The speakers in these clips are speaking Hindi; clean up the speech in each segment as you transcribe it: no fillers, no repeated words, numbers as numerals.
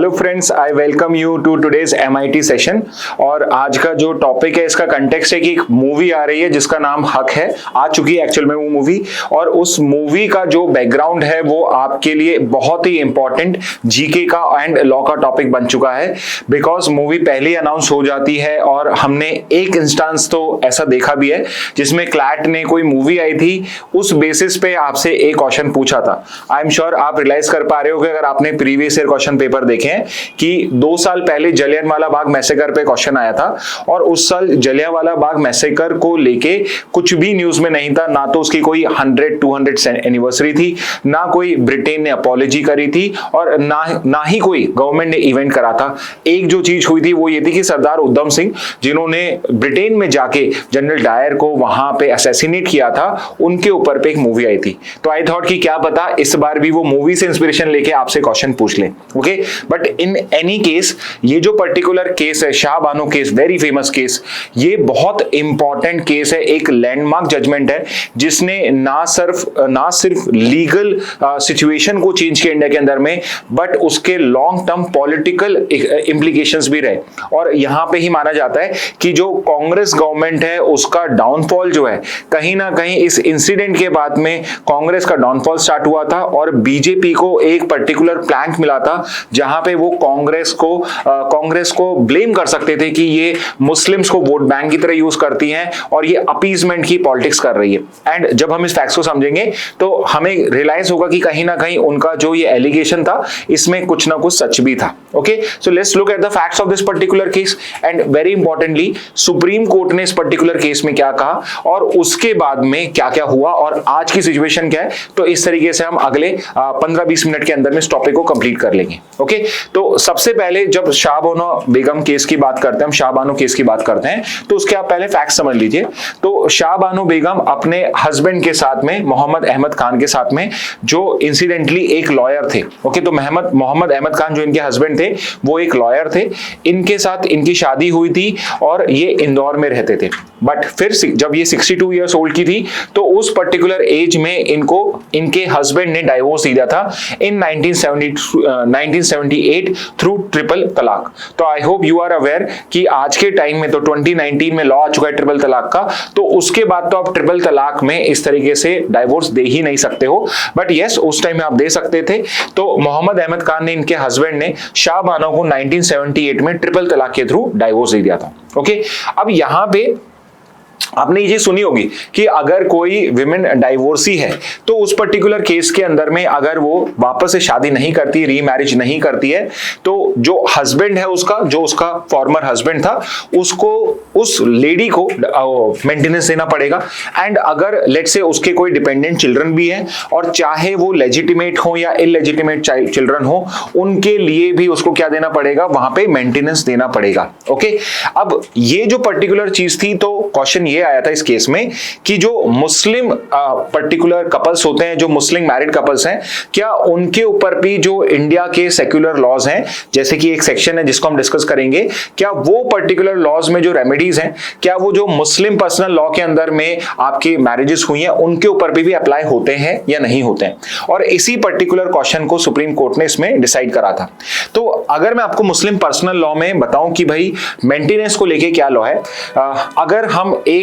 Hello friends, I welcome you to today's MIT session. और आज का जो टॉपिक है, इसका कंटेक्स्ट है कि एक मूवी आ रही है जिसका नाम हक है। आ चुकी है एक्चुअल में वो मूवी, और उस मूवी का जो बैकग्राउंड है वो आपके लिए बहुत ही इंपॉर्टेंट जीके का एंड लॉ का टॉपिक बन चुका है। बिकॉज मूवी पहले ही अनाउंस हो जाती है और हमने एक इंस्टेंस तो ऐसा देखा भी है जिसमें क्लैट ने कोई मूवी आई थी, उस बेसिस पे आपसे एक क्वेश्चन पूछा था। आई एम श्योर आप रियलाइज कर पा रहे हो कि अगर आपने प्रीवियस ईयर क्वेश्चन पेपर देखे हैं कि 2 साल पहले जलियांवाला बाग मैसेकर पे क्वेश्चन आया था, और उस साल जलियांवाला बाग मैसेकर को लेके कुछ भी न्यूज में नहीं था। ना तो उसकी कोई 100-200 एनिवर्सरी थी, ना कोई ब्रिटेन ने अपॉलॉजी करी थी, और ना ही कोई गवर्नमेंट ने इवेंट करा था। एक जो चीज हुई थी वो ये थी कि सरदार उधम सिंह, जिन्होंने ब्रिटेन में जाके जनरल डायर को वहां पे असैसिनेट किया था, उनके ऊपर पे एक मूवी आई थी। तो आई थॉट कि क्या पता इस बार भी वो मूवी से इंस्पिरेशन लेके आपसे क्वेश्चन पूछ ले। Okay, but in any case ये जो पर्टिकुलर केस है, Shah Bano case, very famous case, ये बहुत इंपॉर्टेंट केस है। एक लैंडमार्क जजमेंट है जिसने ना सिर्फ लीगल सिचुएशन को चेंज किया इंडिया के अंदर में, बट उसके लॉन्ग टर्म पॉलिटिकल इंप्लीकेशंस भी रहे। और यहां पे ही माना जाता है कि जो कांग्रेस गवर्नमेंट है उसका डाउनफॉल जो है, कहीं ना कहीं इस इंसिडेंट के बाद में कांग्रेस का डाउनफॉल स्टार्ट हुआ था, और बीजेपी को एक पर्टिकुलर प्लैंक मिला था जहां पे वो कांग्रेस को ब्लेम कर सकते थे कि ये मुस्लिम्स को वोट बैंक की तरह यूज करती हैं और ये अपीजमेंट की पॉलिटिक्स कर रही है। एंड जब हम इस फैक्ट्स को समझेंगे तो हमें रियलाइज होगा कि कहीं ना कहीं उनका जो ये एलिगेशन था इसमें कुछ ना कुछ सच भी था। Okay, so let's look at the facts of this particular case, and very importantly supreme court ने इस पर्टिकुलर केस में क्या कहा और उसके बाद में क्या क्या हुआ और आज की सिचुएशन क्या है। तो इस तरीके से हम अगले 15-20 मिनट के अंदर में इस टॉपिक को कंप्लीट कर लेंगे। ओके, तो सबसे पहले जब शाह बानो बेगम केस की बात करते हैं, हम शाह बानो केस की बात करते हैं, तो उसके आप पहले फैक्ट समझ लीजिए। तो शाह बानो बेगम अपने हस्बैंड के साथ में, मोहम्मद अहमद खान के साथ में, जो इंसिडेंटली एक लॉयर थे। ओके, तो मोहम्मद अहमद खान जो इनके हस्बैंड थे वो एक लॉयर थे। इनके साथ इनकी शादी हुई थी और ये इंदौर में रहते थे। बट फिर जब ये 62 ईयर्स ओल्ड की थी तो उस पर्टिकुलर एज में इनको इनके हस्बैंड ने डाइवोर्स दिया था इन 1978 थ्रू ट्रिपल तलाक। तो I hope you are aware कि आज के टाइम में तो 2019 में लॉ आ चुका है ट्रिपल तलाक का, तो उसके बाद तो आप ट्रिपल तलाक में इस तरीके से डाइवोर्स दे ही नहीं सकते हो। बट यस, उस टाइम में आप दे सकते थे। तो मोहम्मद अहमद खान ने, इनके हस्बैंड ने, शाह बानो को 1978 में ट्रिपल तलाक के थ्रू डाइवोर्स दे दिया था। ओके, अब यहां पे आपने ये सुनी होगी कि अगर कोई विमेन डाइवोर्सी है तो उस पर्टिकुलर केस के अंदर में अगर वो वापस से शादी नहीं करती, रीमैरिज नहीं करती है, तो जो हस्बैंड है उसका, जो उसका फॉर्मर हस्बैंड था, उसको, उस लेडी को मेंटेनेंस देना पड़ेगा। एंड अगर लेट्स से उसके कोई डिपेंडेंट चिल्ड्रन भी हैं, और चाहे वो लेजिटिमेट हो या इलेजिटिमेट चिल्ड्रन हो, उनके लिए भी उसको क्या देना पड़ेगा, वहां पे मेंटेनेंस देना पड़ेगा। ओके, अब ये जो पर्टिकुलर चीज थी, तो क्वेश्चन ये आया था इस केस में कि जो मुस्लिम पर्टिकुलर कपल्स होते हैं, जो मुस्लिम मैरिड कपल्स हैं, क्या उनके ऊपर भी जो इंडिया के सेक्युलर लॉज हैं, जैसे कि एक सेक्शन है जिसको हम डिस्कस करेंगे, क्या वो पर्टिकुलर लॉज में जो रेमेडीज हैं, क्या वो जो मुस्लिम पर्सनल लॉ के अंदर में आपकी मैरिजेस हुई हैं उनके ऊपर भी अप्लाई होते हैं या नहीं होते हैं। और इसी पर्टिकुलर क्वेश्चन को सुप्रीम कोर्ट ने इसमें डिसाइड करा था। तो अगर मैं आपको मुस्लिम पर्सनल लॉ में बताऊं कि भाई मेंटेनेंस को लेके क्या लॉ है, अगर हम एक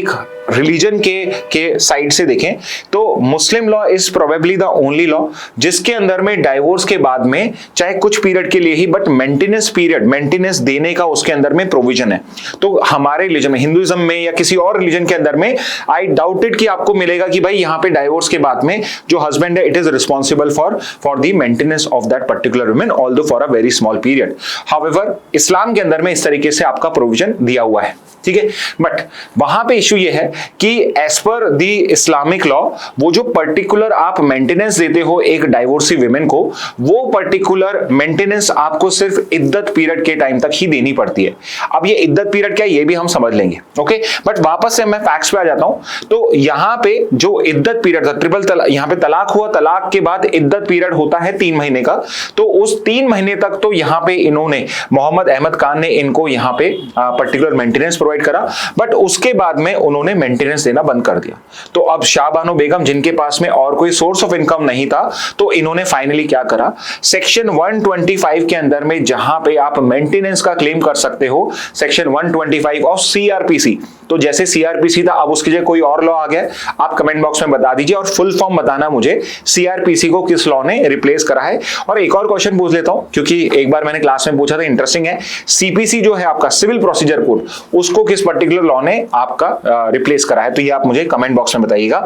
रिलीजन के साइड से देखें तो मुस्लिम law is probably the only law जिसके अंदर में डाइवोर्स के बाद में, चाहे कुछ पीरियड के लिए ही, बट मेंटेनेंस देने का उसके अंदर में प्रोविजन है। तो हमारे रिलीजन में, हिंदुइज्म में या किसी और रिलीजन के अंदर में, आई डाउटेड कि आपको मिलेगा कि भाई यहाँ पे डाइवोर्स के बाद में जो हस्बैंड है, it is responsible for the maintenance of that particular woman, although for a very small period. However Islam के अंदर में इस तरीके से आपका प्रोविजन दिया हुआ है, ठीक है। बट वहां पे इशू ये है कि as per the Islamic law, वो जो पर्टिकुलर आप मेंटेनेंस देते हो एक डाइवोर्सी विमेन को, वो पर्टिकुलर मेंटेनेंस आपको सिर्फ इद्दत पीरियड के टाइम तक ही देनी पड़ती है। अब ये इद्दत पीरियड क्या है ये भी हम समझ लेंगे। ओके, बट वापस से मैं फैक्ट्स पे आ जाता हूं। तो यहां पे जो इद्दत पीरियड था, ट्रिपल तलाक, यहां पे तलाक हुआ, तलाक के बाद इद्दत पीरियड होता है 3 महीने का। तो उस 3 महीने तक तो यहां पे इन्होंने मोहम्मद अहमद खान ने इनको यहाँ पे पर्टिकुलर मेंटेनेंस प्रोवाइड करा, बट उसके बाद में उन्होंने मेंटेनेंस देना बंद कर दिया। तो अब शाह बानो बेगम जिनके पास में और कोई सोर्स ऑफ इनकम नहीं था, तो इन्होंने फाइनली क्या करा, सेक्शन 125 के अंदर में जहां पे आप मेंटेनेंस का क्लेम कर सकते हो, सेक्शन 125 ऑफ सीआरपीसी, तो जैसे सीआरपीसी था अब उसकी जगह कोई और लॉ आ गया, आप कमेंट बॉक्स में बता दीजिए और फुल फॉर्म बताना मुझे सीआरपीसी को किस लॉ ने रिप्लेस करा है। और एक और क्वेश्चन पूछ लेता हूं, क्योंकि एक बार मैंने क्लास में पूछा था, इंटरेस्टिंग है, सीपीसी जो है आपका सिविल प्रोसीजर कोड, उसको किस पर्टिकुलर लॉ ने आपका रिप्लेस करा है, तो ये आप मुझे कमेंट बॉक्स में बताइएगा।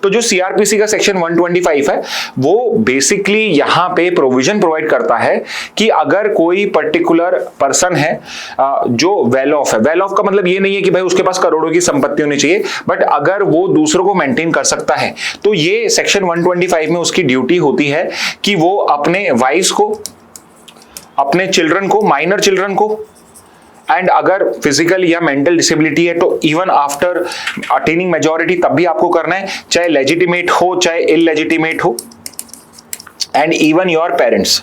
तो जो सीआरपीसी का सेक्शन 125 है वो बेसिकली यहां पे प्रोविजन प्रोवाइड करता है कि अगर कोई पर्टिकुलर पर्सन है जो वेल ऑफ है, वेल ऑफ का मतलब ये नहीं है कि भाई उसके पास करोड़ों की संपत्ति होनी चाहिए, बट अगर वो दूसरों को मेंटेन कर सकता है, तो ये सेक्शन 125 में उसकी ड्यूटी होती है कि वो अपने वाइफ्स को, अपने चिल्ड्रन को, माइनर चिल्ड्रन को, एंड अगर फिजिकल या मेंटल डिसेबिलिटी है तो इवन आफ्टर अटेनिंग मेजॉरिटी तब भी आपको करना है, चाहे लेजिटिमेट हो चाहे इललेजिटिमेट हो, and even your parents,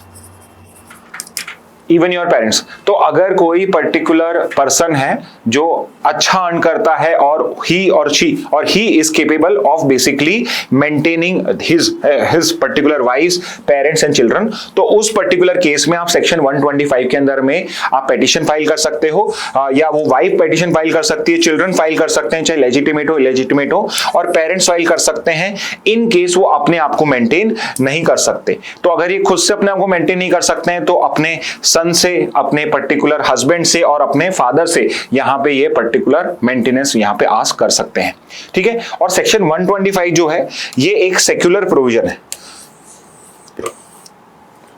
even your parents. तो अगर कोई पर्टिकुलर पर्सन है जो अच्छा अर्न करता है और he is capable of basically maintaining his particular wife's, parents and children, तो उस पर्टिकुलर केस में आप सेक्शन 125 के अंदर में आप पेटिशन फाइल कर सकते हो, या वो वाइफ पेटिशन फाइल कर सकती है, चिल्ड्रन फाइल कर सकते हैं, चाहे लेजिटिमेट हो इलेजिटिमेट हो, और पेरेंट्स फाइल कर सकते हैं इन केस वो अपने आप को मेंटेन नहीं कर सकते। तो अगर ये खुद से अपने आप को मेंटेन नहीं कर सकते हैं तो अपने सन से, अपने पर्टिकुलर हस्बैंड से और अपने फादर से यहां पे ये पर्टिकुलर मेंटेनेंस यहां पे आस्क कर सकते हैं, ठीक है। और सेक्शन 125 जो है ये एक सेक्युलर प्रोविजन है,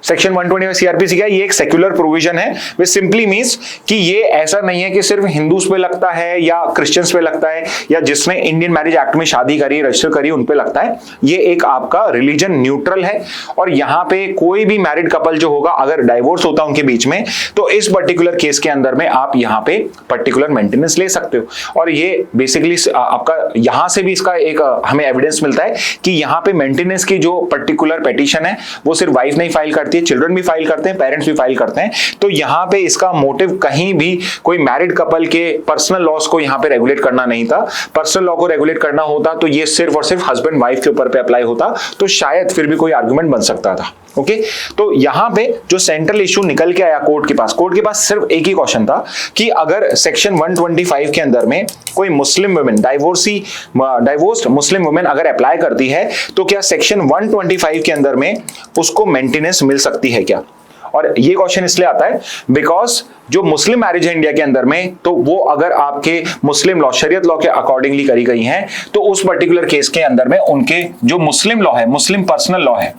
सेक्शन 125 सीआरपीसी का ये एक सेक्युलर प्रोविजन है, विच सिंपली मींस कि ये ऐसा नहीं है कि सिर्फ हिंदूज पे लगता है या क्रिश्चियंस पे लगता है या जिसने इंडियन मैरिज एक्ट में शादी करी, रजिस्टर करी, उन पे लगता है। ये एक आपका रिलीजन न्यूट्रल है, और यहाँ पे कोई भी मैरिड कपल जो होगा अगर डाइवोर्स होता है उनके बीच में, तो इस पर्टिकुलर केस के अंदर में आप यहाँ पे पर्टिकुलर मेंटेनेंस ले सकते हो। और ये बेसिकली आपका यहाँ से भी इसका एक हमें एविडेंस मिलता है कि यहाँ पे मेंटेनेंस की जो पर्टिकुलर पेटिशन है वो सिर्फ वाइफ नहीं फाइल करती, चिल्ड्रन भी फाइल करते हैं, पेरेंट्स भी फाइल करते हैं। तो यहां पे इसका मोटिव कहीं भी कोई मैरिड कपल के पर्सनल लॉस को यहां पे रेगुलेट करना नहीं था। पर्सनल लॉ को रेगुलेट करना होता तो ये सिर्फ और सिर्फ हस्बैंड वाइफ के ऊपर पे अप्लाई होता, तो शायद फिर भी कोई आर्गुमेंट बन सकता था। ओके, तो यहां पे जो सेंट्रल इशू निकल के आया कोर्ट के पास सिर्फ एक ही क्वेश्चन था कि अगर सेक्शन 125 के अंदर में कोई Muslim women, divorced Muslim women अगर अप्लाई करती है तो क्या सेक्शन 125 के अंदर में उसको मेंटेनेंस मिल सकती है क्या? और ये क्वेश्चन इसलिए आता है बिकॉज जो मुस्लिम मैरिज है इंडिया के अंदर में, तो वो अगर आपके मुस्लिम लॉ, शरीयत लॉ के अकॉर्डिंगली करी गई हैं, तो उस पर्टिकुलर केस के अंदर में उनके जो मुस्लिम लॉ है, मुस्लिम पर्सनल लॉ है,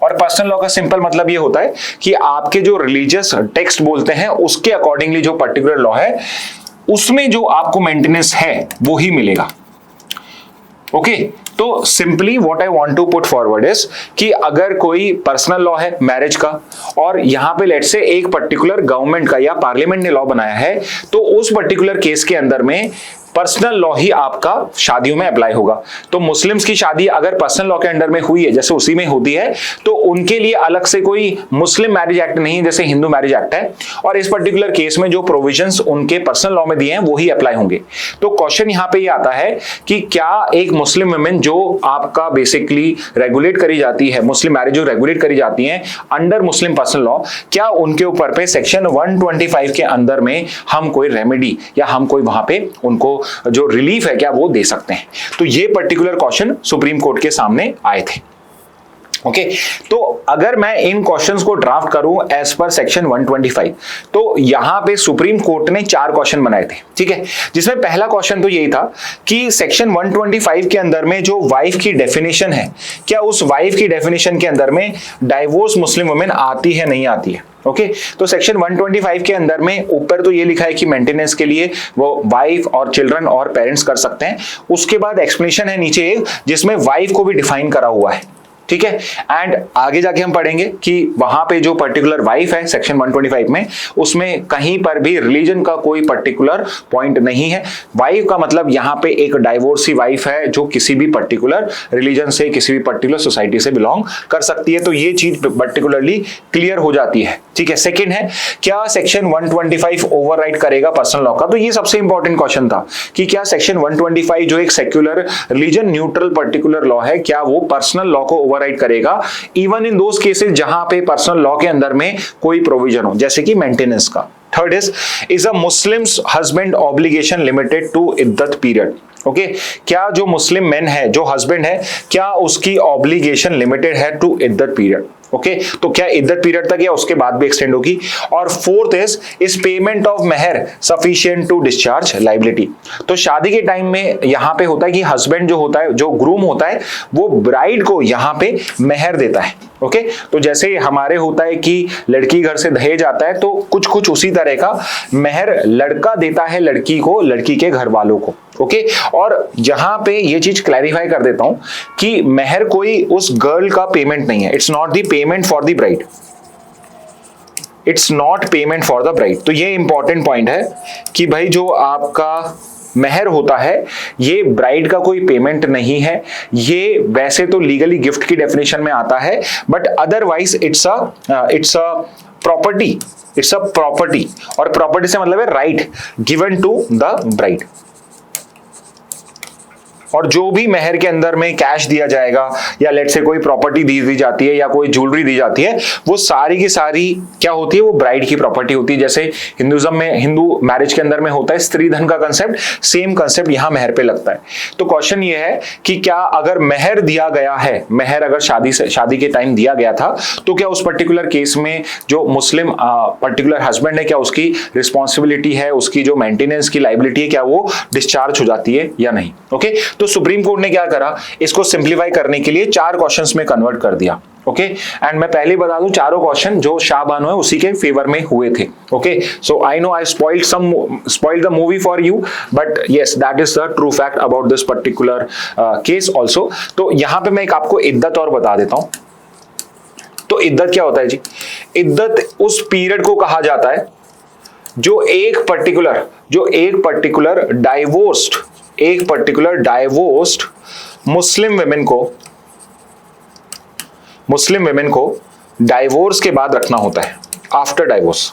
और पर्सनल लॉ का सिंपल मतलब ये होता है कि आपके जो रिलीजियस टेक्स्ट बोलते हैं उसके अकॉर्डिंगली जो पर्टिकुलर लॉ है उसमें जो आपको मेंटेनेंस है वो ही मिलेगा। ओके, तो simply what I want to put forward is कि अगर कोई पर्सनल लॉ है मैरिज का और यहां पे लेट्स से एक पर्टिकुलर गवर्नमेंट का या पार्लियामेंट ने लॉ बनाया है, तो उस पर्टिकुलर केस के अंदर में पर्सनल लॉ ही आपका शादियों में अप्लाई होगा। तो मुस्लिम्स की शादी अगर पर्सनल लॉ के अंडर में हुई है, जैसे उसी में होती है, तो उनके लिए अलग से कोई मुस्लिम मैरिज एक्ट नहीं है जैसे हिंदू मैरिज एक्ट है, और इस पर्टिकुलर केस में जो प्रोविजंस उनके पर्सनल लॉ में दिए हैं वो ही अप्लाई होंगे। तो क्वेश्चन यहां पे ये आता है कि क्या एक मुस्लिम वुमेन जो आपका बेसिकली रेगुलेट करी जाती है, मुस्लिम मैरिज जो रेगुलेट करी जाती है अंडर मुस्लिम पर्सनल लॉ, क्या उनके ऊपर पे सेक्शन 125 के अंदर में हम कोई रेमेडी या हम कोई वहां पे उनको जो रिलीफ है क्या वो दे सकते हैं? तो ये पर्टिकुलर क्वेश्चन सुप्रीम कोर्ट के सामने आए थे। ओके, तो अगर मैं इन क्वेश्चंस को ड्राफ्ट करूं एज पर सेक्शन 125, तो यहां पे सुप्रीम कोर्ट ने 4 क्वेश्चन बनाए थे, ठीक है, जिसमें पहला क्वेश्चन तो यही था कि सेक्शन 125 के अंदर में जो वाइफ की डेफिनेशन है, क्या उस वाइफ की डेफिनेशन के अंदर में डाइवोर्स मुस्लिम वुमेन आती है नहीं आती है? ओके, तो सेक्शन 125 के अंदर में ऊपर तो ये लिखा है कि मेंटेनेंस के लिए वो वाइफ और चिल्ड्रन और पेरेंट्स कर सकते हैं। उसके बाद एक्सप्लेनेशन है नीचे एक जिसमें वाइफ को भी डिफाइन करा हुआ है, ठीक है, एंड आगे जाके हम पढ़ेंगे कि वहां पे जो पर्टिकुलर वाइफ है सेक्शन 125 में, उसमें कहीं पर भी रिलीजन का कोई पर्टिकुलर पॉइंट नहीं है। वाइफ का मतलब यहां पे एक डाइवोर्सी वाइफ है जो किसी भी पर्टिकुलर रिलीजन से, किसी भी पर्टिकुलर सोसाइटी से बिलोंग कर सकती है। तो ये चीज पर्टिकुलरली क्लियर हो जाती है। ठीक है। सेकंड है, क्या सेक्शन 125 ओवरराइड करेगा पर्सनल लॉ का? तो ये सबसे इंपॉर्टेंट क्वेश्चन था कि क्या सेक्शन 125 जो एक secular religion neutral particular law है, क्या वो पर्सनल लॉ को ओवरराइड करेगा, इवन इन दोस केसेस जहां पे पर्सनल लॉ के अंदर में कोई प्रोविजन हो, जैसे कि मेंटेनेंस का। Third is a Muslims husband obligation limited to इद्दत पीरियड? ओके, क्या जो मुस्लिम मैन है, जो हस्बैंड है, क्या उसकी ऑब्लिगेशन लिमिटेड है टू इद्दत पीरियड? ओके, तो क्या इद्दत पीरियड तक या उसके बाद भी एक्सटेंड होगी? और fourth is payment of mehr sufficient to discharge liability? तो शादी के टाइम में यहां पे होता है कि हस्बैंड जो होता है, जो ग्रूम होता है, वो ब्राइड को यहां पे मेहर देता है। ओके, तो जैसे हमारे होता है कि लड़की घर से दहेज आता है, तो कुछ कुछ उसी तरह का मेहर लड़का देता है लड़की को, लड़की के घर वालों को। ओके, और जहां पे ये चीज क्लैरिफाई कर देता हूं कि मेहर कोई उस गर्ल का पेमेंट नहीं है, it's not the payment for the bride, it's not payment for the bride. तो ये इंपॉर्टेंट पॉइंट है कि भाई जो आपका मेहर होता है ये ब्राइड का कोई पेमेंट नहीं है, ये वैसे तो लीगली गिफ्ट की डेफिनेशन में आता है, but otherwise it's a property, it's a property, और प्रॉपर्टी से मतलब है right given to the bride. और जो भी मेहर के अंदर में कैश दिया जाएगा या लेट से कोई प्रॉपर्टी दी जाती है या कोई ज्वेलरी दी जाती है, वो सारी की सारी क्या होती है, वो ब्राइड की प्रॉपर्टी होती है। जैसे हिंदुइज्म में, हिंदू मैरिज के अंदर में होता है स्त्री धन का कंसेप्ट, सेम कंसेप्ट यहां मेहर पे लगता है। तो क्वेश्चन ये है कि क्या अगर मेहर दिया गया है, मेहर अगर शादी के टाइम दिया गया था, तो क्या उस पर्टिकुलर केस में जो मुस्लिम पर्टिकुलर हस्बैंड है, क्या उसकी रिस्पॉन्सिबिलिटी है, उसकी जो मेंटेनेंस की लाइबिलिटी है, क्या वो डिस्चार्ज हो जाती है या नहीं? ओके, तो सुप्रीम कोर्ट ने क्या करा, इसको सिंप्लीफाई करने के लिए 4 क्वेश्चंस में कन्वर्ट कर दिया। ओके, एंड मैं पहले बता दूं, चारों क्वेश्चन जो शाह बानो है उसी के फेवर में हुए थे। Okay, so I know I spoiled the movie for you, but yes that is the true fact about this particular case also. तो यहां पे मैं एक आपको इद्दत और बता देता हूं। तो इद्दत क्या होता है जी? इद्दत उस पीरियड को कहा जाता है जो एक पर्टिकुलर डाइवोर्स्ड मुस्लिम विमेन को डाइवोर्स के बाद रखना होता है, आफ्टर डाइवोर्स।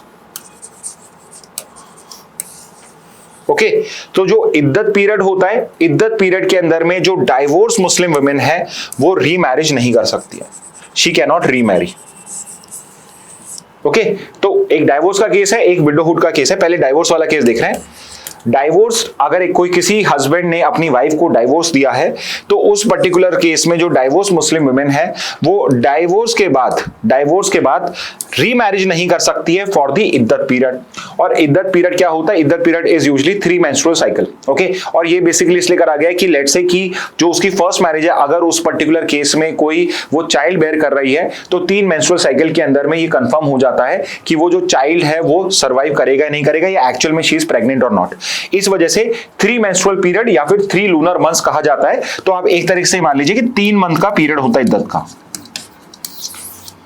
ओके, तो जो इद्दत पीरियड होता है, इद्दत पीरियड के अंदर में जो डाइवोर्स मुस्लिम विमेन है वो रीमैरिज नहीं कर सकती है, she can not remarry. Okay, तो एक डाइवोर्स का केस है, एक विडोहुड का केस है। पहले डाइवोर्स वाला केस देख रहे हैं। डाइवोर्स, अगर कोई किसी हस्बैंड ने अपनी वाइफ को डाइवोर्स दिया है, तो उस पर्टिकुलर केस में जो डाइवोर्स मुस्लिम वुमेन है वो डाइवोर्स के बाद रीमैरिज नहीं कर सकती है फॉर द इद्दत पीरियड। और इद्दत पीरियड क्या होता है? इद्दत period is usually 3 menstrual cycle. Okay, और ये बेसिकली इसलिए करा गया है कि लेट्स से कि जो उसकी फर्स्ट मैरिज है, अगर उस पर्टिकुलर केस में कोई वो चाइल्ड बेयर कर रही है, तो 3 मेंस्ट्रुअल साइकिल के अंदर में ये कंफर्म हो जाता है कि वो जो चाइल्ड है वो सर्वाइव करेगा या नहीं करेगा, या एक्चुअल में शी इज प्रेग्नेंट और नॉट। इस वजह से 3 मेंस्ट्रुअल पीरियड या फिर 3 लूनर मंथ्स कहा जाता है। तो आप एक तरीके से मान लीजिए कि 3 मंथ का पीरियड होता है इद्दत का।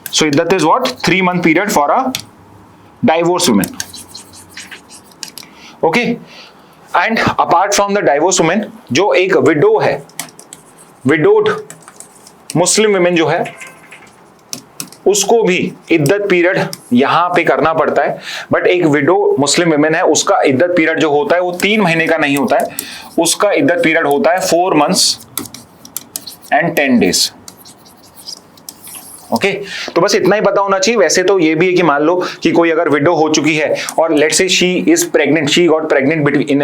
सो इद्दत is what? 3 month period for a divorce women. Okay, and apart from the divorce women, जो एक विडो है, विडोड मुस्लिम वुमेन जो है, उसको भी इद्दत पीरियड यहां पे करना पड़ता है। बट एक विडो मुस्लिम विमेन है, उसका इद्दत पीरियड जो होता है वो 3 महीने का नहीं होता है, उसका इद्दत पीरियड होता है 4 मंथ्स एंड 10 डेज। ओके, तो बस इतना ही पता होना चाहिए। वैसे तो ये भी है कि मान लो कि कोई अगर विडो हो चुकी है और let's say she is pregnant, she got pregnant between,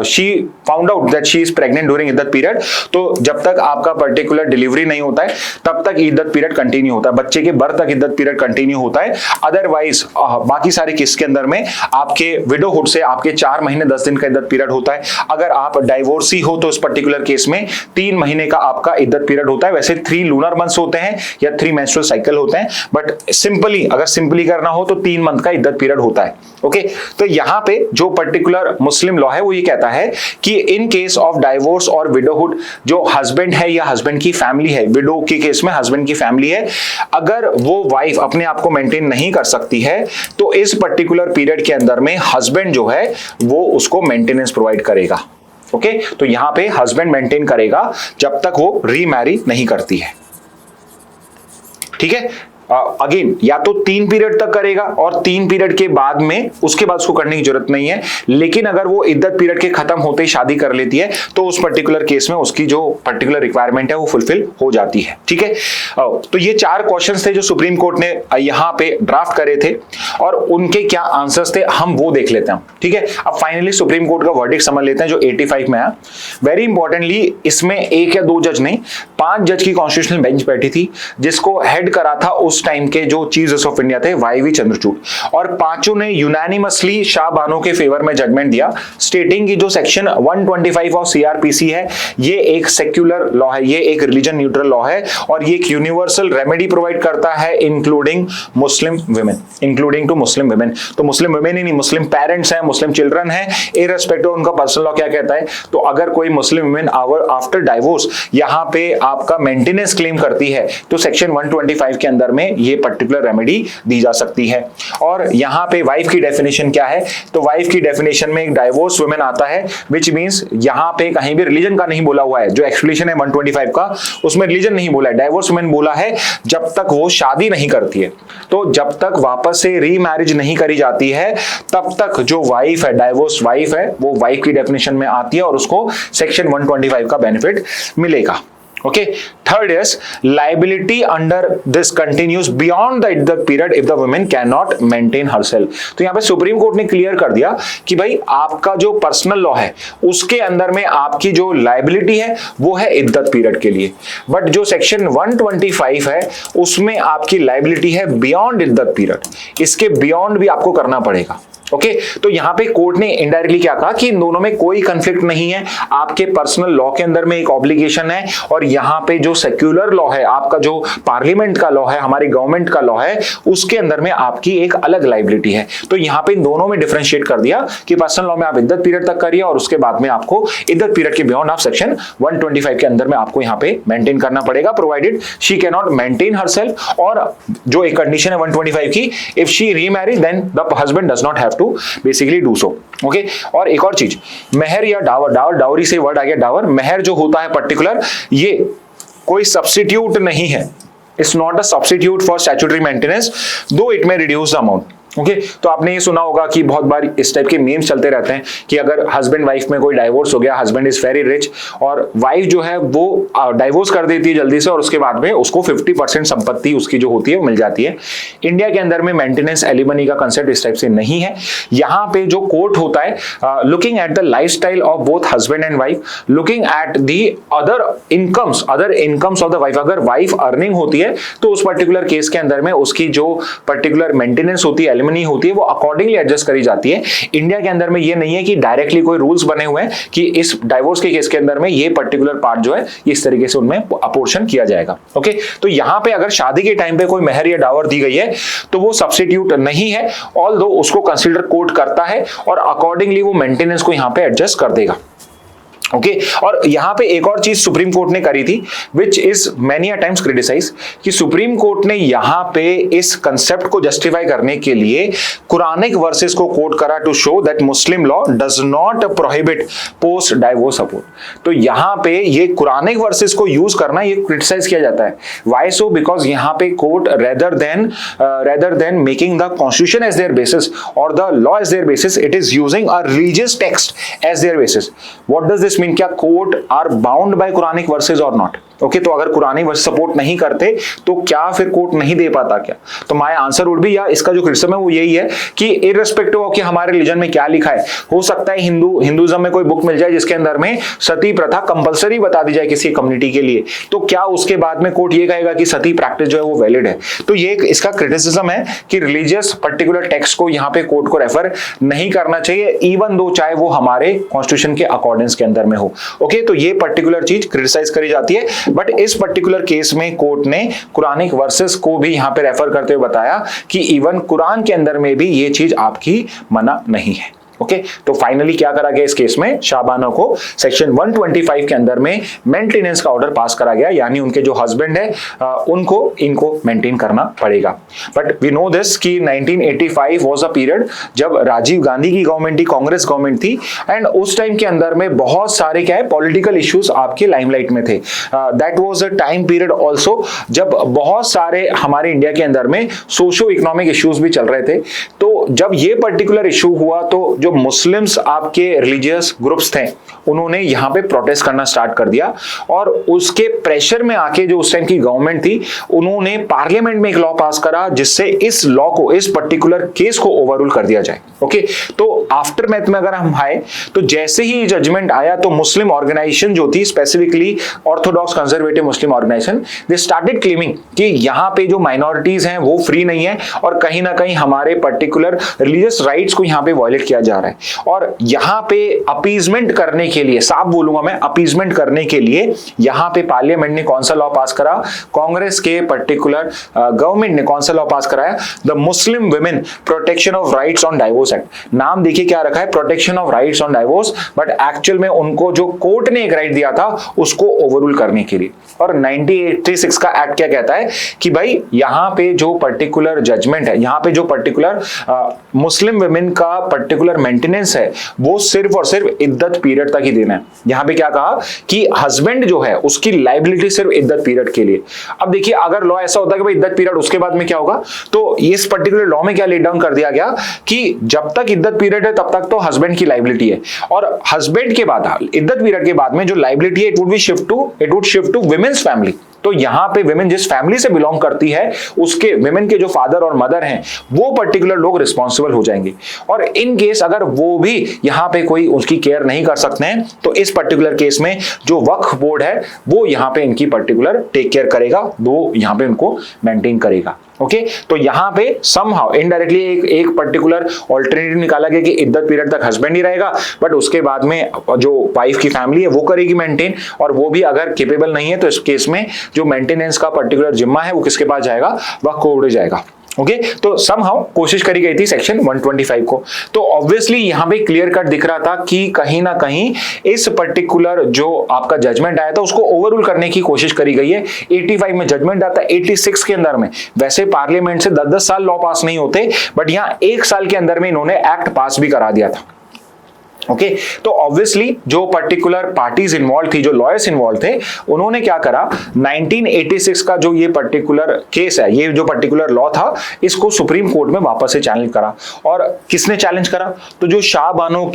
she found out that she is pregnant during इद्दत पीरियड, तो जब तक आपका पर्टिकुलर डिलीवरी नहीं होता है तब तक इद्दत पीरियड कंटिन्यू होता है, बच्चे के बर्थ तक इद्दत पीरियड कंटिन्यू होता है। अदरवाइज बाकी सारे केस के अंदर में आपके विडोहुड से आपके 4 महीने 10 दिन का इद्दत पीरियड होता है। अगर आप डाइवोर्सी हो तो इस पर्टिकुलर केस में 3 महीने का आपका इद्दत पीरियड होता है। वैसे 3 लूनर मंथ्स होते हैं या 3 मेंस्ट्रुअल साइकिल होते हैं, बट सिंपली अगर सिंपली करना हो तो 3 मंथ का इद्दत पीरियड होता है। ओके, तो यहां पे जो पर्टिकुलर मुस्लिम लॉ है वो ये कहता है कि इन केस ऑफ डाइवोर्स और विडोहुड, जो हस्बैंड है या हस्बैंड की फैमिली है, विडो के केस में हस्बैंड की फैमिली है, अगर वो वाइफ अपने आप को मेंटेन नहीं कर सकती है तो इस पर्टिकुलर पीरियड के अंदर में हस्बैंड जो है वो उसको मेंटेनेंस प्रोवाइड करेगा। ओके, तो यहां पे हस्बैंड मेंटेन करेगा जब तक वो रीमैरी नहीं करती है। ठीक है, अगेन या तो 3 पीरियड तक करेगा और 3 पीरियड के बाद में उसके बाद उसको करने की जरूरत नहीं है। लेकिन अगर वो इद्दत पीरियड के खत्म होते ही शादी कर लेती है तो उस पर्टिकुलर केस में उसकी जो पर्टिकुलर रिक्वायरमेंट है वो फुलफिल हो जाती है। ठीक है, तो ये 4 क्वेश्चंस थे जो सुप्रीम कोर्ट ने यहां पे ड्राफ्ट करे थे और उनके क्या आंसर्स थे हम वो देख लेते हैं। ठीक है, अब फाइनली सुप्रीम कोर्ट का वर्डिक्ट समझ लेते हैं जो 85 में आया। वेरी इंपॉर्टेंटली इसमें 1 या 2 जज नहीं 5 जज की कॉन्स्टिट्यूशनल बेंच बैठी थी, जिसको हेड करा था उस टाइम के जो चीफ जस्टिस ऑफ इंडिया थे वाई वी चंद्रचूड़, और पांचों ने यूनानिमसली शाह बानो के फेवर में जजमेंट दिया, स्टेटिंग की जो सेक्शन 125 ऑफ सीआरपीसी है ये एक सेक्युलर लॉ है, ये एक रिलीजन न्यूट्रल लॉ है और ये एक यूनिवर्सल रेमेडी प्रोवाइड करता है including Muslim women, including to Muslim women. तो मुस्लिम वुमेन ही नहीं, मुस्लिम पेरेंट्स हैं, मुस्लिम चिल्ड्रन हैं, इररिस्पेक्टिव उनका पर्सनल लॉ क्या कहता है। तो अगर कोई मुस्लिम वुमेन आफ्टर डाइवोर्स यहां पे आपका मेंटेनेंस क्लेम करती है तो सेक्शन 125 के अंदर में ये पर्टिकुलर रेमेडी दी जा सकती है। और यहां पे वाइफ की डेफिनेशन क्या है, तो वाइफ की डेफिनेशन में एक डाइवोर्स वुमेन आता है, विच मींस यहां पे कहीं भी रिलीजन का नहीं बोला हुआ है, जो एक्सप्लेनेशन है 125 का उसमें रिलीजन नहीं बोला है, डाइवोर्स वुमेन बोला है जब तक वो शादी नहीं करती है। तो जब तक वापस से रीमैरिज नहीं करी जाती है तब तक जो वाइफ है, डाइवोर्स वाइफ है, वो वाइफ की डेफिनेशन में आती है और उसको सेक्शन 125 का बेनिफिट मिलेगा। Okay, third is liability under this continues beyond the period if the woman cannot maintain herself। तो यहाँ पे सुप्रीम कोर्ट ने क्लियर कर दिया कि भाई आपका जो पर्सनल लॉ है उसके अंदर में आपकी जो लाइबिलिटी है वो है इद्दत पीरियड के लिए, बट जो सेक्शन 125 है उसमें आपकी लाइबिलिटी है बियॉन्ड इद्दत पीरियड, इसके बियॉन्ड भी आपको करना पड़ेगा। ओके, तो यहां पे कोर्ट ने इनडायरेक्टली क्या कहा कि इन दोनों में कोई कंफ्लिक्ट नहीं है, आपके पर्सनल लॉ के अंदर में एक ऑब्लिगेशन है और यहां पे जो सेक्युलर लॉ है, आपका जो पार्लियामेंट का लॉ है, हमारी गवर्नमेंट का लॉ है, उसके अंदर में आपकी एक अलग लाइबिलिटी है। तो यहां पे इन दोनों में डिफरेंशिएट कर दिया कि पर्सनल लॉ में आप इद्दत पीरियड तक करिए और उसके बाद में आपको इद्दत पीरियड के बियॉन्ड आप सेक्शन 125 के अंदर में आपको यहां पे मेंटेन करना पड़ेगा, provided she can not maintain herself, और जो एक कंडीशन है 125 की, if she remarriage then the husband does not have basically do so. Okay, और एक और चीज, मेहर या डावर, डावरी से वर्ड आ गया डावर, मेहर जो होता है पर्टिकुलर, ये कोई सब्स्टिट्यूट नहीं है, it's not a substitute for statutory maintenance दो इट में रिड्यूस द अमाउंट। ओके, तो आपने ये सुना होगा कि बहुत बार इस टाइप के मीम्स चलते रहते हैं कि अगर हस्बैंड वाइफ में कोई डाइवोर्स हो गया, हस्बैंड इज वेरी रिच और वाइफ जो है वो डाइवोर्स कर देती है जल्दी से और उसके बाद में उसको 50% संपत्ति उसकी जो होती है वो मिल जाती है। इंडिया के अंदर में मेंटेनेंस एलिमनी का कंसेप्ट इस टाइप से नहीं है। यहाँ पे जो कोर्ट होता है, looking at the lifestyle of both husband and wife, looking at the other incomes of the wife, अगर वाइफ अर्निंग होती है तो उस पर्टिकुलर केस के अंदर में उसकी जो पर्टिकुलर मेंटेनेंस होती है, एलिमनी होती है, वो अकॉर्डिंगली एडजस्ट करी जाती है। इंडिया के अंदर में ये नहीं है कि डायरेक्टली कोई रूल्स बने हुए हैं कि इस डाइवोर्स के केस के अंदर में ये पर्टिकुलर पार्ट जो है इस तरीके से उनमें अपोर्शन किया जाएगा। ओके, तो यहां पे अगर शादी के टाइम पे कोई मेहर या डावर दी गई है तो वो सब्स्टिट्यूट नहीं है, ऑल्दो उसको कंसीडर कोर्ट करता है और अकॉर्डिंगली वो मेंटेनेंस को यहां पे एडजस्ट कर देगा। ओके, और यहां पे एक और चीज सुप्रीम कोर्ट ने करी थी which is many a times criticise, कि सुप्रीम कोर्ट ने यहां पे इस कंसेप्ट को जस्टिफाई करने के लिए कुरानिक वर्सेस को कोट करा to show that Muslim law does not prohibit post divorce support. तो यहां पे ये कुरानिक वर्सेस को यूज करना ये क्रिटिसाइज किया जाता है। Why so? बिकॉज यहां पे court rather than making the constitution as their basis और the law as their basis, it is using a religious text as their basis. What does this mean? क्या court are bound by Quranic verses और नॉट? ओके, तो अगर कुरानी वर्स सपोर्ट नहीं करते तो क्या फिर कोर्ट नहीं दे पाता क्या? तो माय आंसर वुड बी, या इसका जो क्रिटिसिज्म है वो यही है कि इररिस्पेक्टिव ऑफ कि हमारे रिलीजन में क्या लिखा है, हो सकता है हिंदुइज्म में कोई बुक मिल जाए जिसके अंदर में सती प्रथा कंपलसरी बता दी जाए किसी कम्युनिटी के लिए, तो क्या उसके बाद में कोर्ट ये कहेगा कि सती प्रैक्टिस जो है वो वैलिड है? तो ये इसका क्रिटिसिज्म है कि रिलीजियस पर्टिकुलर टेक्स्ट को यहाँ पे कोर्ट को रेफर नहीं करना चाहिए, इवन दो चाहे वो हमारे कॉन्स्टिट्यूशन के अकॉर्डेंस के अंदर में हो। ओके, तो ये पर्टिकुलर चीज क्रिटिसाइज करी जाती है, बट इस पर्टिकुलर केस में कोर्ट ने कुरानिक वर्सेस को भी यहां पे रेफर करते हुए बताया कि इवन कुरान के अंदर में भी ये चीज आपकी मना नहीं है। ओके तो फाइनली क्या करा गया इस केस में, शाहबानो को सेक्शन 125 के अंदर में मेंटेनेंस का ऑर्डर पास करा गया, यानी उनके जो हस्बैंड है उनको इनको मेंटेन करना पड़ेगा। बट वी नो दिस कि 1985 वाज अ पीरियड जब राजीव गांधी की गवर्नमेंट थी, कांग्रेस गवर्नमेंट थी, एंड उस टाइम के अंदर में बहुत सारे क्या है पॉलिटिकल इश्यूज आपके लाइमलाइट में थे। That was a time period also जब बहुत सारे हमारे इंडिया के अंदर में सोशो इकोनॉमिक इश्यूज भी चल रहे थे। तो जब ये पर्टिकुलर इशू हुआ तो जो मुस्लिम्स आपके रिलीजियस ग्रुप्स थे उन्होंने यहाँ पे प्रोटेस्ट करना स्टार्ट कर दिया, और उसके प्रेशर में आके जो उस टाइम की गवर्नमेंट थी उन्होंने पार्लियामेंट में एक लॉ पास करा जिससे इस लॉ को, इस पर्टिकुलर केस को ओवररूल कर दिया जाए। ओके तो आफ्टर मैथ में अगर हम आए तो जैसे ही जजमेंट आया तो मुस्लिम ऑर्गेनाइजेशन जो थी, specifically orthodox conservative Muslim organisation, they started claiming कि यहाँ पे जो माइनॉरिटीज हैं वो फ्री नहीं है और कहीं ना कहीं हमारे पर्टिकुलर रिलीजियस राइट्स को यहाँ पे वायलेट किया जा रहा है। और यहाँ पे अपीजमेंट करने के लिए, साफ बोलूंगा मैं, अपीजमेंट करने के लिए यहाँ पे पार्लियामेंट ने कौन सा लॉ पास करा, कांग्रेस के पर्टिकुलर गवर्नमेंट ने कौन सा लॉ पास कराया, the Muslim women protection of rights on divorce act. नाम देखिए क्या रखा है, protection of rights on divorce, but actual में उनको जो कोर्ट ने एक राइट दिया था उसको ओवररूल करने के लिए। और 1986 का एक्ट क्या कहता है कि भाई यहाँ पे जो पर्टिकुलर जजमेंट है, यहाँ पे जो पर्टिकुलर मुस्लिम वुमेन का पर्टिकुलर मेंटेनेंस है वो सिर्फ और सिर्फ इद्दत पीरियड तक ही देना है। यहाँ पे क्या कहा कि हस्बैंड जो है उसकी लाइबिलिटी सिर्फ इद्दत पीरियड के लिए। अब देखिए अगर लॉ ऐसा होता है कि भाई इद्दत पीरियड उसके बाद में क्या होगा, तो इस पर्टिकुलर लॉ में क्या लेट डाउन कर दिया गया कि जब तक इद्दत पीरियड है तब तक तो हस्बैंड की लाइबिलिटी है, और हस्बैंड के बाद, इद्दत पीरियड के बाद में जो लाइबिलिटी है it would shift to women's family. तो यहां पे विमेन जिस फैमिली से बिलोंग करती है उसके विमेन के जो फादर और मदर हैं वो पर्टिकुलर लोग रिस्पॉन्सिबल हो जाएंगे, और इन केस अगर वो भी यहां पे कोई उसकी केयर नहीं कर सकते हैं तो इस पर्टिकुलर केस में जो वक्फ बोर्ड है वो यहां पे इनकी पर्टिकुलर टेक केयर करेगा, वो यहां पे उनको मेंटेन करेगा। ओके तो यहां पे समहाउ इनडायरेक्टली एक पर्टिकुलर ऑल्टरनेटिव निकाला गया कि इद्दत पीरियड तक हस्बैंड ही रहेगा, बट उसके बाद में जो वाइफ की फैमिली है वो करेगी मेंटेन, और वो भी अगर केपेबल नहीं है तो इस केस में जो मेंटेनेंस का पर्टिकुलर जिम्मा है वो किसके पास जाएगा, वक्फ बोर्ड जाएगा। ओके तो समहाउ कोशिश करी गई थी सेक्शन 125 को। तो ऑब्वियसली यहां पे क्लियर कट दिख रहा था कि कहीं ना कहीं इस पर्टिकुलर जो आपका जजमेंट आया था उसको ओवररूल करने की कोशिश करी गई है। 85 में जजमेंट आता है, 86 के अंदर में वैसे पार्लियामेंट से 10-10 साल लॉ पास नहीं होते, बट यहां 1 साल के अंदर में इन्होंने एक्ट पास भी करा दिया था। ओके तो ऑब्वियसली जो पर्टिकुलर पार्टीज इन्वॉल्व थी, जो लॉयर्स इन्वॉल्व थे, उन्होंने क्या करा, 1986 का जो ये पर्टिकुलर केस है, ये जो पर्टिकुलर लॉ था, इसको सुप्रीम कोर्ट में वापस से चैलेंज करा। और किसने चैलेंज करा, तो जो शाहबानो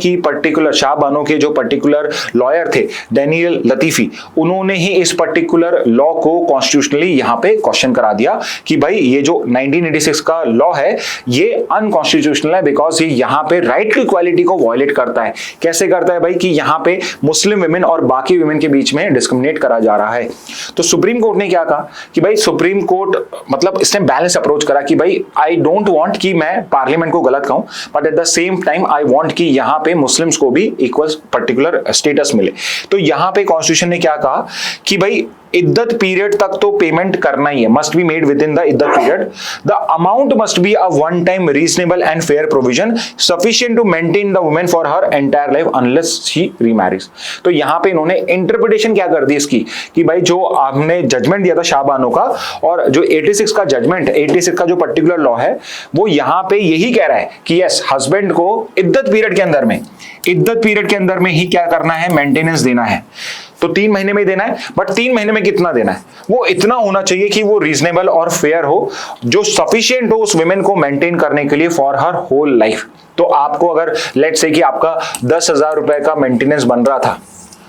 के जो पर्टिकुलर लॉयर थे डैनियल लतीफी, उन्होंने ही इस पर्टिकुलर लॉ को कॉन्स्टिट्यूशनली यहाँ पे क्वेश्चन करा दिया कि भाई ये जो 1986 का लॉ है ये अनकॉन्स्टिट्यूशनल है, बिकॉज ये यहाँ पे राइट टू इक्वालिटी को वायलेट करता है। कैसे करता है भाई, कि यहां पे मुस्लिम विमेन और बाकी विमेन के बीच में डिस्क्रिमिनेट करा जा रहा है। तो सुप्रीम कोर्ट ने क्या कहा कि भाई सुप्रीम कोर्ट मतलब इसने बैलेंस अप्रोच करा कि भाई आई डोंट वांट कि मैं पार्लियामेंट को गलत कहूं, but at the same time I want कि यहां पे मुस्लिम्स को भी इक्वल पर्टिकुलर स्टेटस मिले। तो यहां पे कॉन्स्टिट्यूशन ने क्या कहा कि भाई इद्दत पीरियड तक तो पेमेंट करना ही है, must be made within द इद्दत period, the amount must be a one time reasonable and fair provision sufficient to maintain the women for her entire life unless she remarries. तो यहां पे इन्होंने इंटरप्रिटेशन क्या कर दी इसकी कि भाई जो आपने जजमेंट दिया था शाहबानो का, और जो 86 का जजमेंट, 86 का जो पर्टिकुलर लॉ है वो यहां पे यही कह रहा है कि यस हस्बैंड को इद्दत पीरियड के अंदर में ही क्या करना है, मेंटेनेंस देना है। तो 3 महीने में देना है, बट 3 महीने में कितना देना है, वो इतना होना चाहिए कि वो रीजनेबल और फेयर हो, जो सफिशिएंट हो उस विमेन को मेंटेन करने के लिए फॉर हर होल लाइफ। तो आपको अगर लेट्स से कि आपका 10,000 रुपए का मेंटेनेंस बन रहा था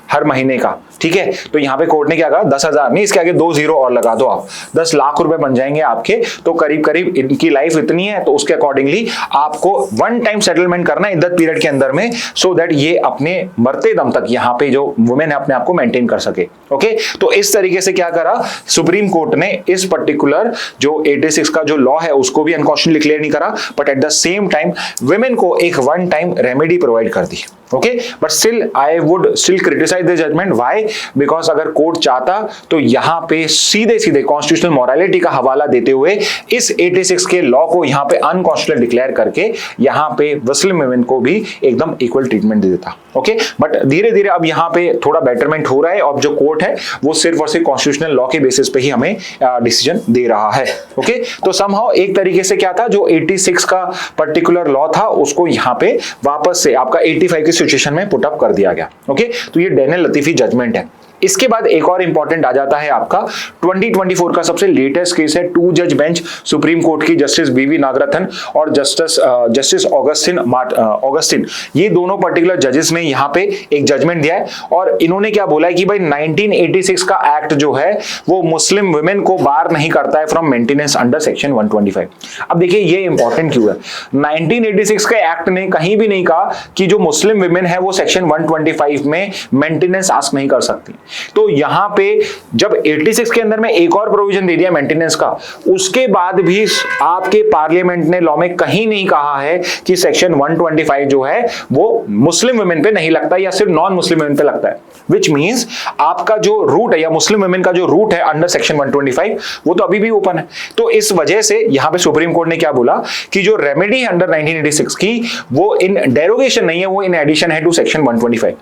हर महीने का, ठीक है, तो यहां पे कोर्ट ने क्या कहा, 10,000 नहीं, इसके आगे 2 जीरो और लगा दो, आप 10 लाख रुपए बन जाएंगे आपके। तो करीब करीब इनकी लाइफ इतनी है, तो उसके अकॉर्डिंगली आपको वन टाइम सेटलमेंट करना है इद्दत पीरियड के अंदर में, सो दैट ये अपने मरते दम तक यहाँ पे जो वुमेन है अपने आप को मेंटेन कर सके। ओके तो इस तरीके से क्या करा सुप्रीम कोर्ट ने, इस पर्टिकुलर जो 86 का जो लॉ है उसको भी अनकॉन्स्टिट्यूशनल डिक्लेयर नहीं करा, but at the same time women को एक वन टाइम रेमेडी प्रोवाइड कर दी। Okay but still I would still criticise the judgment. Why? Because अगर कोर्ट चाहता तो यहां पे सीधे सीधे कॉन्स्टिट्यूशनल मोरालिटी का हवाला देते हुए इस 86 के लॉ को यहां पे अनकॉन्स्टिट्यूशनल डिक्लेयर करके यहां पे मुस्लिम वुमेन को भी एकदम इक्वल ट्रीटमेंट दे देता। ओके, बट धीरे धीरे अब यहां पे थोड़ा बेटरमेंट हो रहा है। अब जो कोर्ट है वो सिर्फ और सिर्फ कॉन्स्टिट्यूशनल लॉ के बेसिस पे ही हमें डिसीजन दे रहा है। ओके, तो समहाउ एक तरीके से क्या था, जो 86 का पर्टिकुलर लॉ था उसको यहां पे वापस से आपका 85 की सिचुएशन में पुट अप कर दिया गया। ओके, तो ये डैनियल लतीफी जजमेंट है। इसके बाद एक और इंपॉर्टेंट आ जाता है आपका 2024 का सबसे लेटेस्ट केस है 2 जज बेंच सुप्रीम कोर्ट की, जस्टिस बीवी नागरथन और जस्टिस ऑगस्टिन। ये दोनों पर्टिकुलर जजेस ने यहाँ पे एक जजमेंट दिया है और इन्होंने क्या बोला है कि भाई 1986 का एक्ट जो है वो मुस्लिम वुमेन को बार नहीं करता है फ्रॉम मेंटेनेंस अंडर सेक्शन 125। अब देखिए ये इंपॉर्टेंट क्यों है, 1986 के एक्ट ने कहीं भी नहीं कहा कि जो मुस्लिम वुमेन है वो सेक्शन 125 में मेंटेनेंस आस्क नहीं कर सकती। तो यहां पे जब 86 के अंदर में एक और प्रोविजन दे दिया मेंटेनेंस का, उसके बाद भी आपके पार्लियामेंट ने लॉ में कहीं नहीं कहा है कि सेक्शन 125 जो है वो मुस्लिम वुमेन पे नहीं लगता या सिर्फ नॉन मुस्लिम वुमेन पे लगता है, विच मींस आपका जो रूट है या मुस्लिम वुमेन का जो रूट है अंडर सेक्शन 125 वो तो अभी भी ओपन है। तो इस वजह से यहां पे सुप्रीम कोर्ट ने क्या बोला कि जो रेमेडी है अंडर 1986 की वो इन डेरोगेशन नहीं है, वो इन एडिशन है टू सेक्शन 125।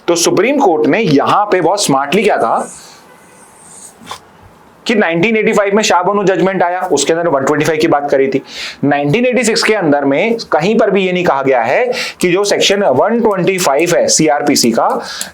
तो सुप्रीम कोर्ट ने यहां पे बहुत स्मार्टली क्या कहा कि 1985 में शाह बानो जजमेंट आया, उसके अंदर 125 की बात करी थी। 1986 के अंदर में कहीं पर भी ये नहीं कहा गया है कि जो सेक्शन 125 है सीआरपीसी का,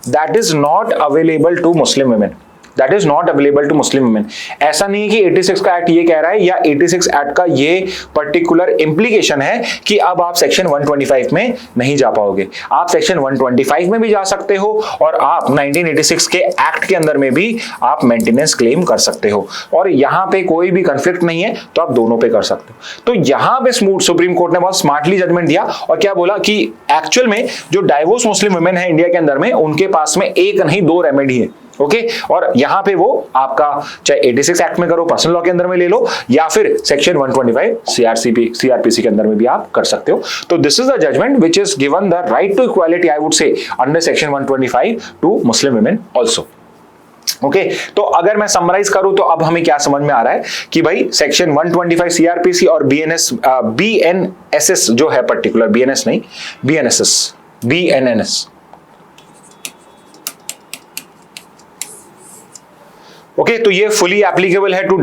that is not available to Muslim women, that is not available to Muslim women. ऐसा नहीं है कि 86 का एक्ट ये कह रहा है या 86 एक्ट का ये पर्टिकुलर इंप्लीकेशन है कि अब आप सेक्शन 125 में नहीं जा पाओगे। आप सेक्शन 125 में भी जा सकते हो और आप 1986 के एक्ट के अंदर में भी आप मेंटेनेंस क्लेम कर सकते हो और यहां पे कोई भी कंफ्लिक्ट नहीं है, तो आप दोनों पे कर सकते हो। तो यहां पे सुप्रीम कोर्ट ने बहुत स्मार्टली जजमेंट दिया और क्या बोला कि एक्चुअल में जो डाइवोर्स मुस्लिम वुमेन है इंडिया के अंदर में, उनके पास में एक नहीं 2 रेमेडी है। ओके, और यहां पे वो आपका चाहे 86 एक्ट में करो, पर्सनल लॉ के अंदर में ले लो, या फिर सेक्शन 125 सीआरपीसी के अंदर में भी आप कर सकते हो। तो this is the judgement which is given the right to equality, I would say, under section 125 to Muslim women also. Okay, तो अगर मैं समराइज करूं तो अब हमें क्या समझ में आ रहा है कि भाई सेक्शन 125 सीआरपीसी और बीएनएसएस जो है पर्टिकुलर, बीएनएस नहीं बीएनएस, ओके, तो ये फुली एप्लीकेबल है to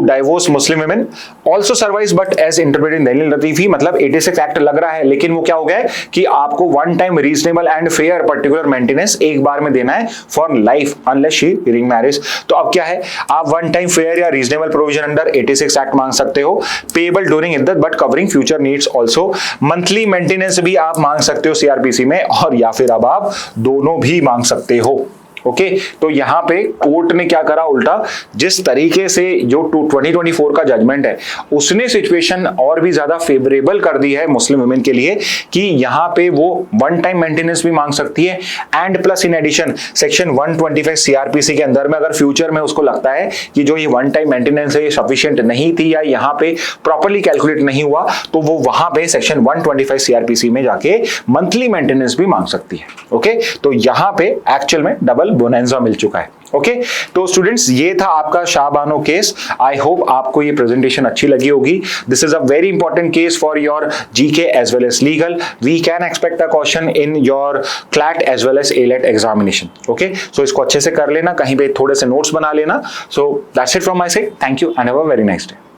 divorce Muslim women also survives but as interpreted in Daniel Latifi. मतलब 86 एक्ट लग रहा है लेकिन वो क्या हो गया है कि आपको one time reasonable and fair particular maintenance एक बार में देना है for life unless she giving marriage. तो अब क्या है, आप वन टाइम फेयर या रीजनेबल प्रोविजन अंडर 86 एक्ट मांग सकते हो, पेएबल ड्यूरिंग इद्दत but covering future needs also, monthly maintenance भी आप मांग सकते हो सीआरपीसी में, और या फिर अब आप दोनों भी मांग सकते हो। ओके, तो यहां पे कोर्ट ने क्या करा, उल्टा जिस तरीके से जो 2024 का जजमेंट है उसने सिचुएशन और भी ज्यादा फेवरेबल कर दी है मुस्लिम वुमेन के लिए कि यहां पे वो वन टाइम मेंटेनेंस भी मांग सकती है and plus in addition section 125 CrPC के अंदर में अगर फ्यूचर में उसको लगता है कि जो ये वन टाइम मेंटेनेंस है ये सफिशिएंट नहीं थी या यहाँ पे प्रॉपर्ली कैलकुलेट नहीं हुआ, तो वो वहां पे सेक्शन 125 सीआरपीसी में जाके मंथली मेंटेनेंस भी मांग सकती है। ओके, तो यहां पे एक्चुअल में डबल बोनेंजा मिल चुका है। ओके, तो स्टूडेंट्स ये था आपका Shah Bano case. I hope आपको ये प्रेजेंटेशन अच्छी लगी होगी। This is a very important case for your GK as well as legal. We can expect a question in your CLAT as well as AILET examination. Okay, so इसको अच्छे से कर लेना, कहीं पे थोड़े से नोट्स बना लेना। So that's it from my side. Thank you and have a very nice day.